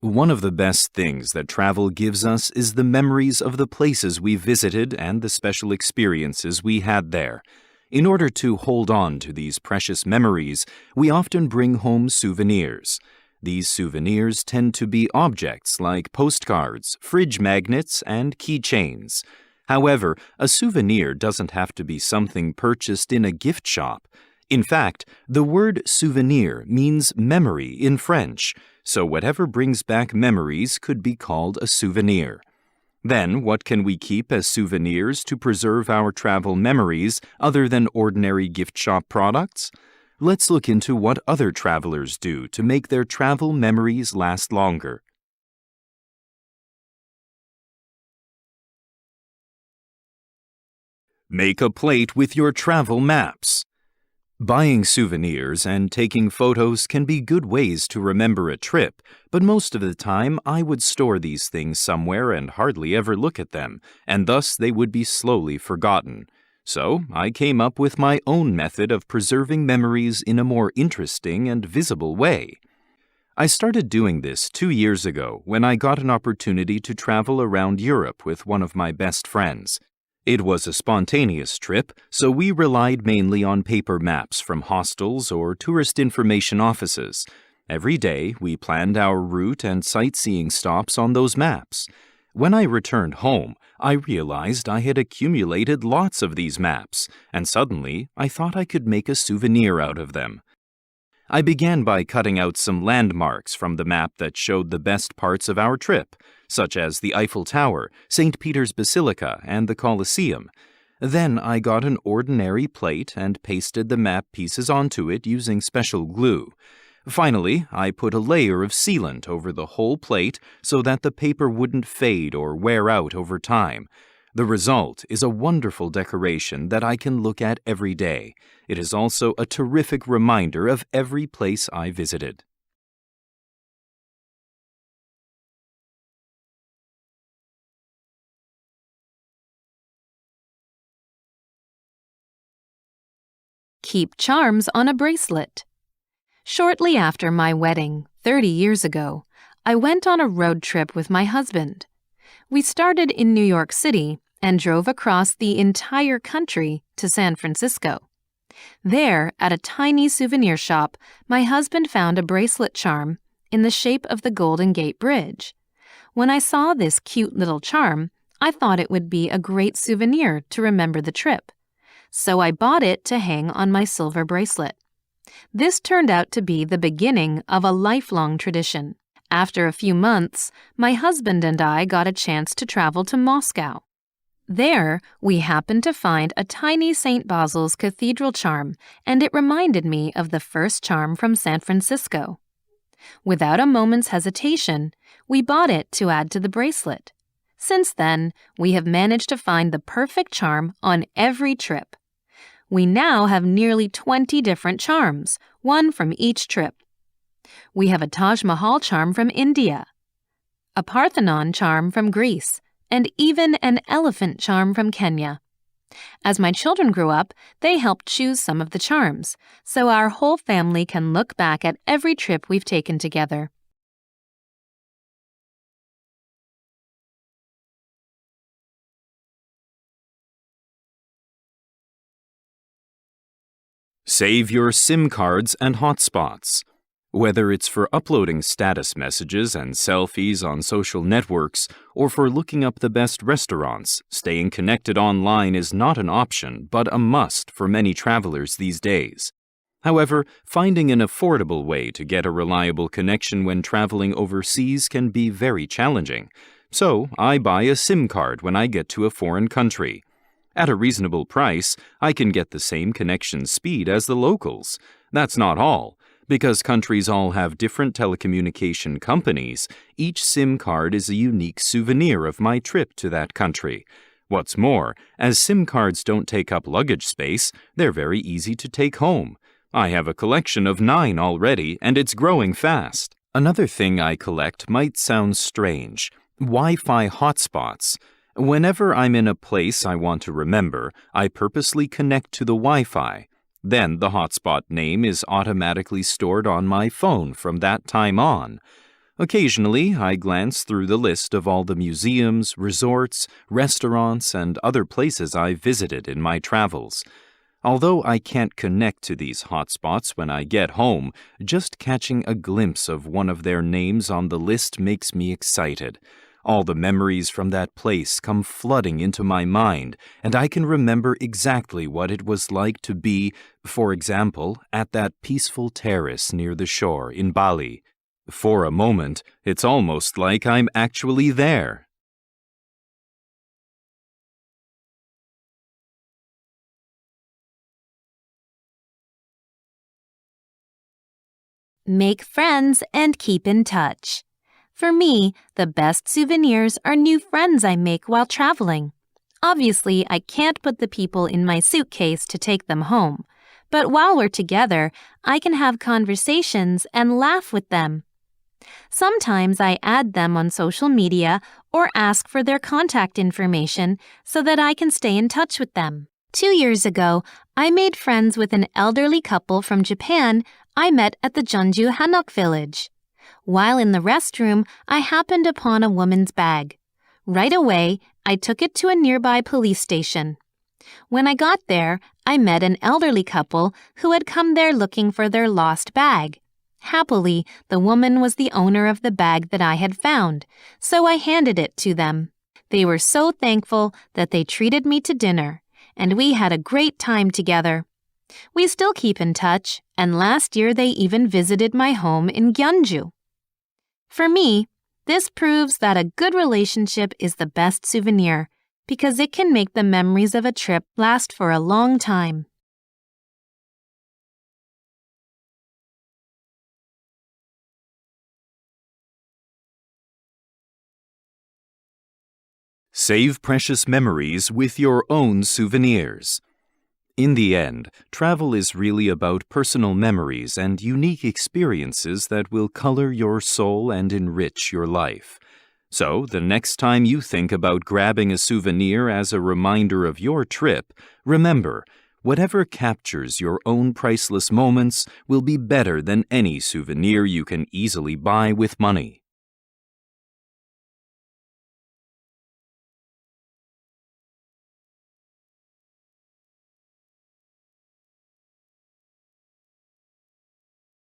One of the best things that travel gives us is the memories of the places we visited and the special experiences we had there. In order to hold on to these precious memories, we often bring home souvenirs. These souvenirs tend to be objects like postcards, fridge magnets, and keychains. However, a souvenir doesn't have to be something purchased in a gift shop. In fact, the word souvenir means memory in French, so whatever brings back memories could be called a souvenir. Then, what can we keep as souvenirs to preserve our travel memories other than ordinary gift shop products? Let's look into what other travelers do to make their travel memories last longer. Make a plate with your travel maps. Buying souvenirs and taking photos can be good ways to remember a trip, but most of the time I would store these things somewhere and hardly ever look at them, and thus they would be slowly forgotten. So I came up with my own method of preserving memories in a more interesting and visible way. I started doing this 2 years ago when I got an opportunity to travel around Europe with one of my best friends. It was a spontaneous trip, so we relied mainly on paper maps from hostels or tourist information offices. Every day, we planned our route and sightseeing stops on those maps. When I returned home, I realized I had accumulated lots of these maps, and suddenly I thought I could make a souvenir out of them. I began by cutting out some landmarks from the map that showed the best parts of our trip, such as the Eiffel Tower, St. Peter's Basilica, and the Colosseum. Then I got an ordinary plate and pasted the map pieces onto it using special glue. Finally, I put a layer of sealant over the whole plate so that the paper wouldn't fade or wear out over time. The result is a wonderful decoration that I can look at every day. It is also a terrific reminder of every place I visited. Keep charms on a bracelet. Shortly after my wedding, 30 years ago, I went on a road trip with my husband. We started in New York City and drove across the entire country to San Francisco. There, at a tiny souvenir shop, my husband found a bracelet charm in the shape of the Golden Gate Bridge. When I saw this cute little charm, I thought it would be a great souvenir to remember the trip. So I bought it to hang on my silver bracelet. This turned out to be the beginning of a lifelong tradition. After a few months, my husband and I got a chance to travel to Moscow. There, we happened to find a tiny St. Basil's Cathedral charm, and it reminded me of the first charm from San Francisco. Without a moment's hesitation, we bought it to add to the bracelet. Since then, we have managed to find the perfect charm on every trip. We now have nearly 20 different charms, one from each trip. We have a Taj Mahal charm from India, a Parthenon charm from Greece, and even an elephant charm from Kenya. As my children grew up, they helped choose some of the charms, so our whole family can look back at every trip we've taken together. Save your SIM cards and hotspots. Whether it's for uploading status messages and selfies on social networks or for looking up the best restaurants, staying connected online is not an option but a must for many travelers these days. However, finding an affordable way to get a reliable connection when traveling overseas can be very challenging. So I buy a SIM card when I get to a foreign country. At a reasonable price, I can get the same connection speed as the locals. That's not all. Because countries all have different telecommunication companies, each SIM card is a unique souvenir of my trip to that country. What's more, as SIM cards don't take up luggage space, they're very easy to take home. I have a collection of 9 already, and it's growing fast. Another thing I collect might sound strange: Wi-Fi hotspots. Whenever I'm in a place I want to remember, I purposely connect to the Wi-Fi. Then the hotspot name is automatically stored on my phone from that time on. Occasionally, I glance through the list of all the museums, resorts, restaurants, and other places I've visited in my travels. Although I can't connect to these hotspots when I get home, just catching a glimpse of one of their names on the list makes me excited. All the memories from that place come flooding into my mind, and I can remember exactly what it was like to be, for example, at that peaceful terrace near the shore in Bali. For a moment, it's almost like I'm actually there. Make friends and keep in touch. For me, the best souvenirs are new friends I make while traveling. Obviously, I can't put the people in my suitcase to take them home, but while we're together, I can have conversations and laugh with them. Sometimes I add them on social media or ask for their contact information so that I can stay in touch with them. 2 years ago, I made friends with an elderly couple from Japan I met at the Jeonju Hanok village. While in the restroom, I happened upon a woman's bag. Right away, I took it to a nearby police station. When I got there, I met an elderly couple who had come there looking for their lost bag. Happily, the woman was the owner of the bag that I had found, so I handed it to them. They were so thankful that they treated me to dinner, and we had a great time together. We still keep in touch, and last year they even visited my home in Gyeongju. For me, this proves that a good relationship is the best souvenir because it can make the memories of a trip last for a long time. Save precious memories with your own souvenirs. In the end, travel is really about personal memories and unique experiences that will color your soul and enrich your life. So, the next time you think about grabbing a souvenir as a reminder of your trip, remember, whatever captures your own priceless moments will be better than any souvenir you can easily buy with money.